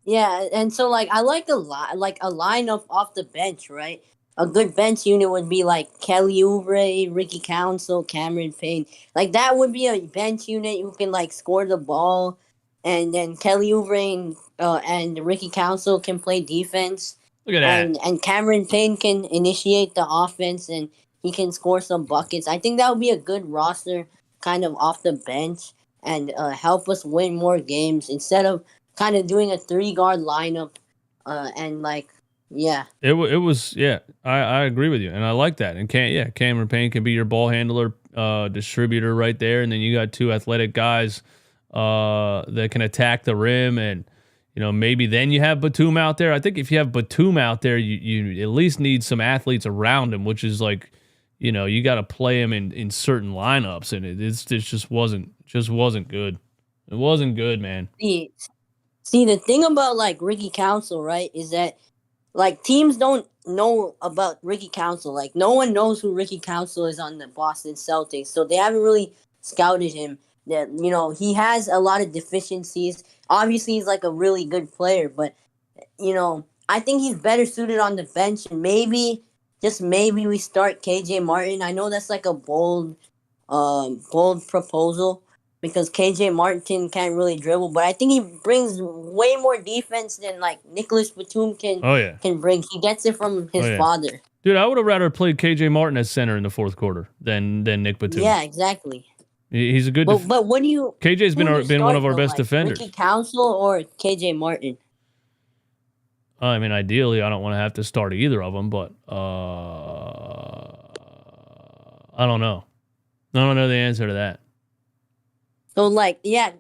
Yeah, and so I like a lineup off the bench, right? A good bench unit would be like Kelly Oubre, Ricky Council, Cameron Payne. That would be a bench unit who can score the ball, and then Kelly Oubre and Ricky Council can play defense. Look at that. And Cameron Payne can initiate the offense and he can score some buckets. I think that would be a good roster kind of off the bench and help us win more games instead of kind of doing a 3-guard lineup yeah. It was I agree with you, and I like that. And Cameron Payne can be your ball handler, distributor right there, and then you got 2 athletic guys that can attack the rim, and maybe then you have Batoum out there. I think if you have Batoum out there, you at least need some athletes around him, which is you got to play him in certain lineups, and it just wasn't good. It wasn't good, man. See, the thing about Ricky Council, right, is that teams don't know about Ricky Council. No one knows who Ricky Council is on the Boston Celtics, so they haven't really scouted him. That he has a lot of deficiencies. Obviously, he's a really good player, but I think he's better suited on the bench. And maybe, just maybe, we start KJ Martin. I know that's a bold proposal because KJ Martin can't really dribble, but I think he brings way more defense than Nicholas Batum can bring. He gets it from his father. Dude, I would have rather played KJ Martin as center in the fourth quarter than Nick Batum. Yeah, exactly. He's a good. But what do you? KJ's been one of our best defenders. Ricky Council or KJ Martin? I mean, ideally, I don't want to have to start either of them, but I don't know. I don't know the answer to that. So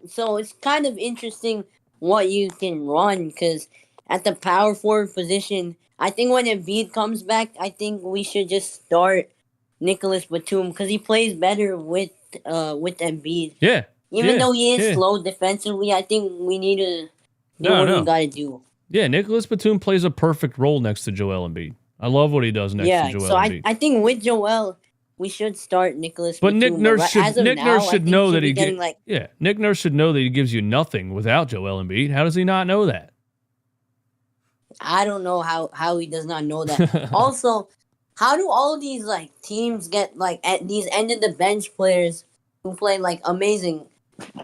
so it's kind of interesting what you can run because at the power forward position, I think when Embiid comes back, I think we should just start Nicholas Batum because he plays better with Embiid. Yeah. Even though he is slow defensively, I think we need to do what we got to do. Yeah, Nicholas Batum plays a perfect role next to Joel Embiid. I love what he does next to Joel Embiid. I think with Joel, we should start Nicholas Batum. But Nick Nurse should know that Nick Nurse should know that he gives you nothing without Joel Embiid. How does he not know that? I don't know how he does not know that. Also, how do all these teams get at these end of the bench players who play amazing?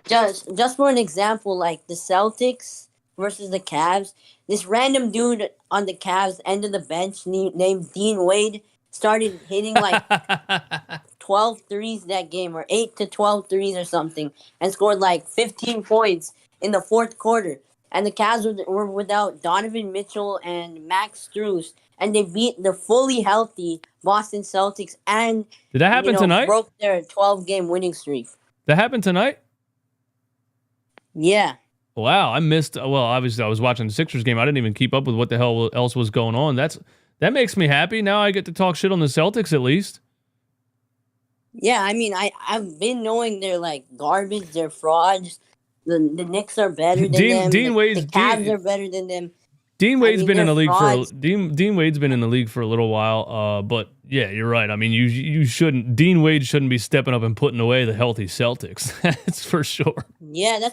Just for an example, the Celtics versus the Cavs, this random dude on the Cavs end of the bench named Dean Wade started hitting 12 threes that game, or 8 to 12 threes or something, and scored 15 points in the fourth quarter. And the Cavs were without Donovan Mitchell and Max Strus, and they beat the fully healthy Boston Celtics and did that happen tonight? Broke their 12-game winning streak. That happened tonight? Yeah. Wow, I missed. Well, obviously I was watching the Sixers game. I didn't even keep up with what the hell else was going on. That makes me happy. Now I get to talk shit on the Celtics at least. Yeah, I mean, I've been knowing they're garbage, they're frauds. The Knicks are better than them. The Cavs are better than them. Dean Wade's been in the league frauds. Dean Wade's been in the league for a little while. But yeah, you're right. I mean, you shouldn't. Dean Wade shouldn't be stepping up and putting away the healthy Celtics. That's for sure. Yeah,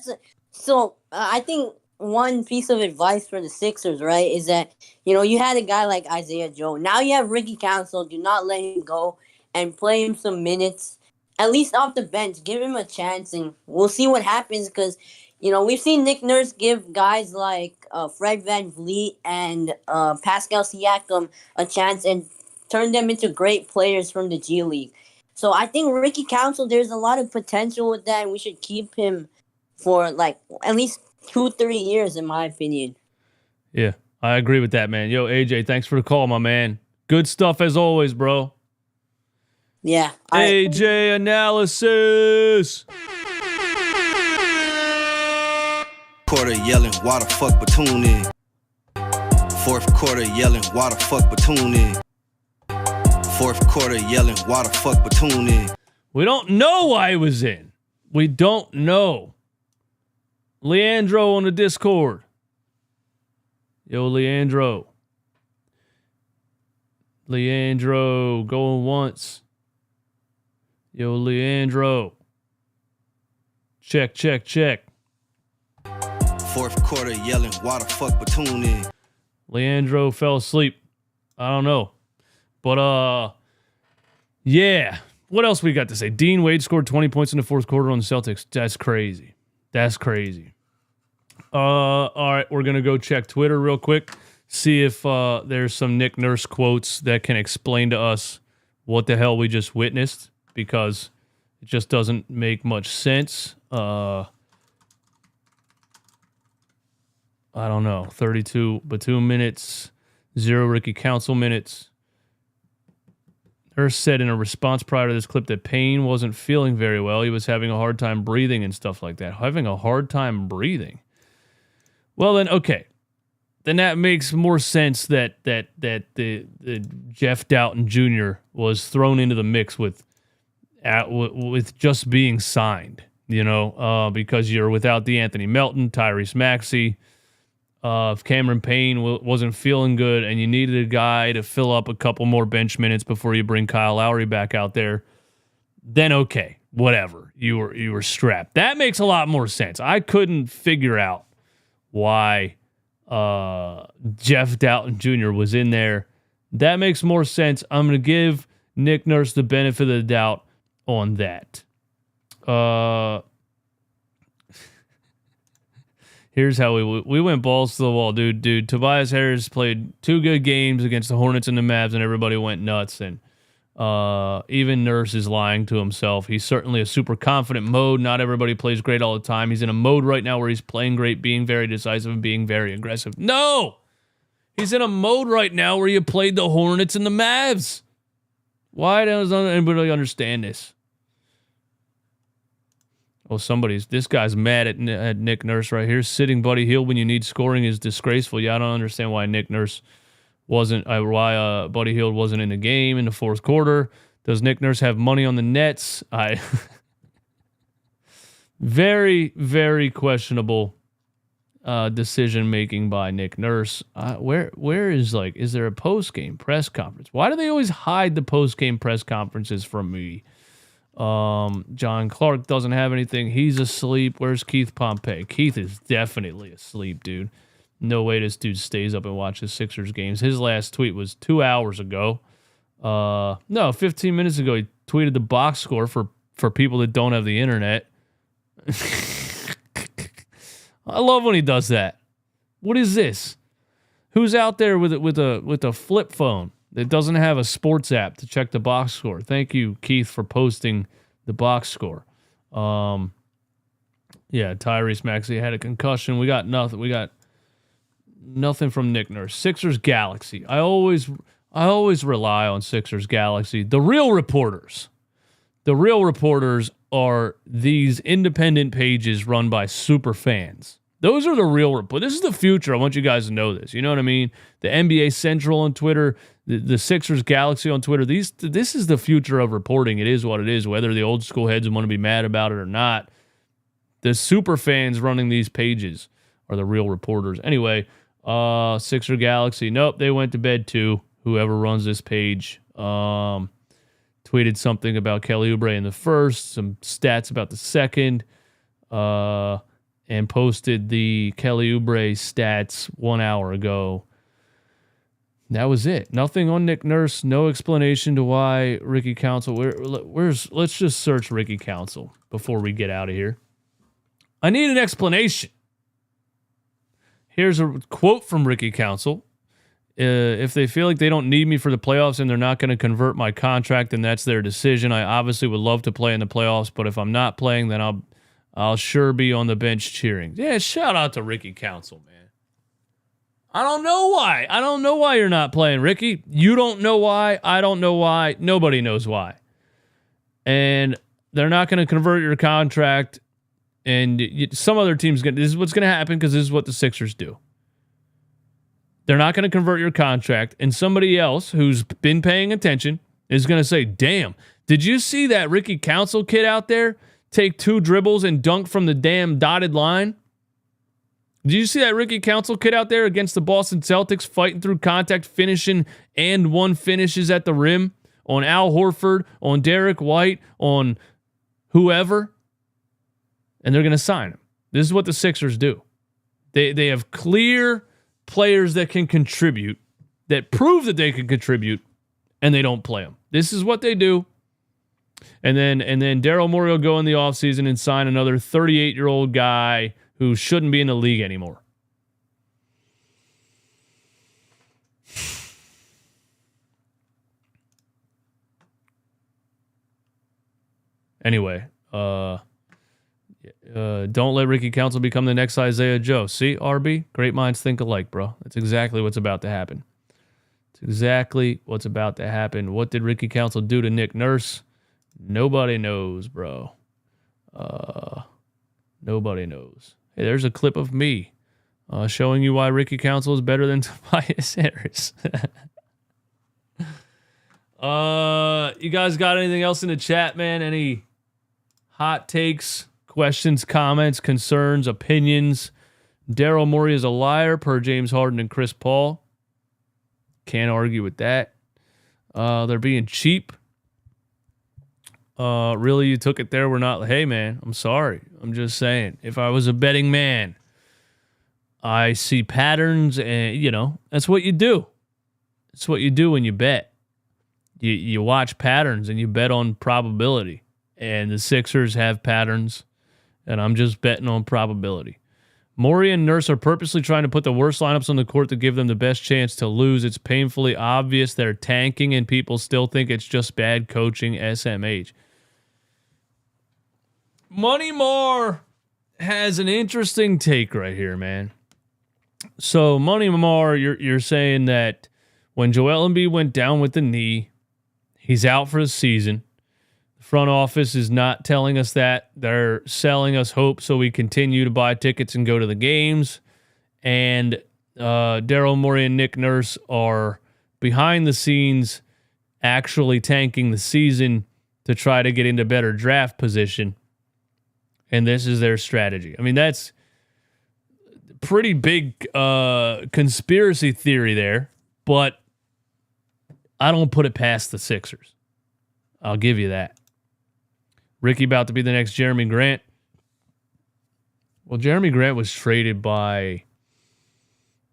so I think one piece of advice for the Sixers, right, is that you had a guy like Isaiah Joe. Now you have Ricky Council. Do not let him go and play him some minutes, at least off the bench. Give him a chance, and we'll see what happens because. We've seen Nick Nurse give guys like Fred VanVleet and Pascal Siakam a chance and turn them into great players from the G League. So I think Ricky Council, there's a lot of potential with that, and we should keep him for at least 2-3 years, in my opinion. Yeah, I agree with that, man. Yo, AJ, thanks for the call, my man. Good stuff as always, bro. Yeah. AJ analysis. Quarter yelling, why the fuck Batoum in? Fourth quarter yelling, why the fuck Batoum in? Fourth quarter yelling, why the fuck Batoum in? We don't know why he was in. We don't know. Leandro on the Discord. Yo, Leandro. Leandro going once. Yo, Leandro. Check. Fourth quarter yelling, why the fuck Batoum in? Leandro fell asleep. I don't know. But, yeah. What else we got to say? Dean Wade scored 20 points in the fourth quarter on the Celtics. That's crazy. All right, we're going to go check Twitter real quick. See if there's some Nick Nurse quotes that can explain to us what the hell we just witnessed, because it just doesn't make much sense. I don't know. 32 Batoum minutes, 0 Ricky Council minutes. Nurse said in a response prior to this clip that Payne wasn't feeling very well. He was having a hard time breathing and stuff like that. Having a hard time breathing. Well, then, okay. Then that makes more sense that the Jeff Doughton Jr. was thrown into the mix with just being signed, because you're without DeAnthony Melton, Tyrese Maxey. If Cameron Payne wasn't feeling good and you needed a guy to fill up a couple more bench minutes before you bring Kyle Lowry back out there, then okay, whatever. You were strapped. That makes a lot more sense. I couldn't figure out why Jeff Doughton Jr. was in there. That makes more sense. I'm going to give Nick Nurse the benefit of the doubt on that. Here's how we went balls to the wall, dude. Tobias Harris played 2 good games against the Hornets and the Mavs, and everybody went nuts. And even Nurse is lying to himself. He's certainly a super confident mode. Not everybody plays great all the time. He's in a mode right now where he's playing great, being very decisive, and being very aggressive. No! He's in a mode right now where you played the Hornets and the Mavs. Why doesn't anybody understand this? Well, this guy's mad at Nick Nurse right here. Sitting Buddy Hield when you need scoring is disgraceful. Yeah, I don't understand why Buddy Hield wasn't in the game in the fourth quarter. Does Nick Nurse have money on the Nets? Very, very questionable decision making by Nick Nurse. Where is there a post game press conference? Why do they always hide the post game press conferences from me? John Clark doesn't have anything. He's asleep. Where's Keith Pompey? Keith is definitely asleep, dude. No way this dude stays up and watches Sixers games. His last tweet was 2 hours ago. 15 minutes ago, he tweeted the box score for people that don't have the internet. I love when he does that. What is this? Who's out there with a flip phone that doesn't have a sports app to check the box score? Thank you, Keith, for posting the box score. Tyrese Maxey had a concussion. We got nothing. We got nothing from Nick Nurse. Sixers Galaxy. I always rely on Sixers Galaxy. The real reporters are these independent pages run by super fans. Those are the real reporters. This is the future. I want you guys to know this. You know what I mean? The NBA Central on Twitter, the Sixers Galaxy on Twitter. This is the future of reporting. It is what it is, whether the old school heads want to be mad about it or not. The super fans running these pages are the real reporters. Anyway, Sixer Galaxy. Nope, they went to bed too. Whoever runs this page tweeted something about Kelly Oubre in the first, some stats about the second, and posted the Kelly Oubre stats 1 hour ago. That was it. Nothing on Nick Nurse. No explanation to why Ricky Council. Let's just search Ricky Council before we get out of here. I need an explanation. Here's a quote from Ricky Council. If they feel like they don't need me for the playoffs and they're not going to convert my contract, then that's their decision. I obviously would love to play in the playoffs, but if I'm not playing, then I'll sure be on the bench cheering. Yeah, shout out to Ricky Council, man. I don't know why. I don't know why you're not playing, Ricky. You don't know why. I don't know why. Nobody knows why. And they're not going to convert your contract. And some other team's going to... This is what's going to happen because this is what the Sixers do. They're not going to convert your contract. And somebody else who's been paying attention is going to say, damn, did you see that Ricky Council kid out there take 2 dribbles and dunk from the damn dotted line? Did you see that Ricky Council kid out there against the Boston Celtics fighting through contact, finishing and 1 finishes at the rim on Al Horford, on Derek White, on whoever? And they're going to sign him. This is what the Sixers do. They have clear players that can contribute, that prove that they can contribute, and they don't play them. This is what they do. And then Daryl Morey will go in the offseason and sign another 38-year-old guy who shouldn't be in the league anymore. Anyway, don't let Ricky Council become the next Isaiah Joe. See, RB? Great minds think alike, bro. That's exactly what's about to happen. It's exactly what's about to happen. What did Ricky Council do to Nick Nurse? Nobody knows, bro. Nobody knows. Hey, there's a clip of me showing you why Ricky Council is better than Tobias Harris. You guys got anything else in the chat, man? Any hot takes, questions, comments, concerns, opinions? Daryl Morey is a liar per James Harden and Chris Paul. Can't argue with that. They're being cheap. Really, you took it there. We're not. Hey, man, I'm sorry. I'm just saying. If I was a betting man, I see patterns, and that's what you do. It's what you do when you bet. You watch patterns and you bet on probability. And the Sixers have patterns, and I'm just betting on probability. Morey and Nurse are purposely trying to put the worst lineups on the court to give them the best chance to lose. It's painfully obvious they're tanking, and people still think it's just bad coaching. SMH. Money Moore has an interesting take right here, man. So, Money Moore, you're saying that when Joel Embiid went down with the knee, he's out for the season. The front office is not telling us that. They're selling us hope so we continue to buy tickets and go to the games. And Daryl Morey and Nick Nurse are behind the scenes actually tanking the season to try to get into better draft position. And this is their strategy. I mean, that's pretty big conspiracy theory there, but I don't put it past the Sixers. I'll give you that. Ricky about to be the next Jeremy Grant. Well, Jeremy Grant was traded by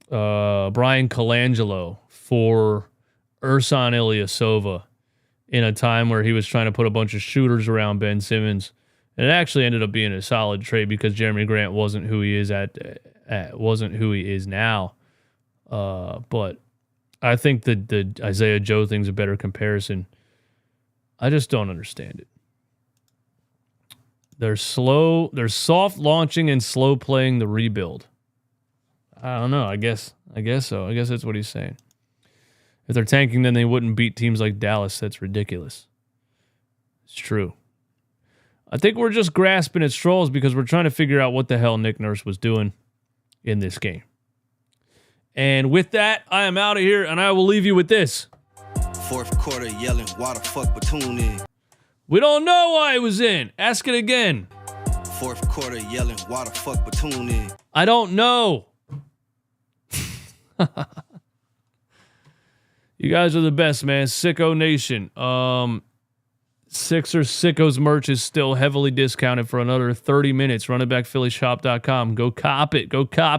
Brian Colangelo for Ersan Ilyasova in a time where he was trying to put a bunch of shooters around Ben Simmons. And it actually ended up being a solid trade because Jeremy Grant wasn't who he is wasn't who he is now. But I think the Isaiah Joe thing's a better comparison. I just don't understand it. They're soft launching and slow playing the rebuild. I don't know. I guess so. I guess that's what he's saying. If they're tanking, then they wouldn't beat teams like Dallas. That's ridiculous. It's true. I think we're just grasping at straws because we're trying to figure out what the hell Nick Nurse was doing in this game. And with that, I am out of here, and I will leave you with this. Fourth quarter yelling, why the fuck Batoum in? We don't know why he was in. Ask it again. Fourth quarter yelling, why the fuck Batoum in? I don't know. You guys are the best, man. Sicko Nation. Sixers Sickos merch is still heavily discounted for another 30 minutes. Runningbackphillyshop.com. Go cop it. Go cop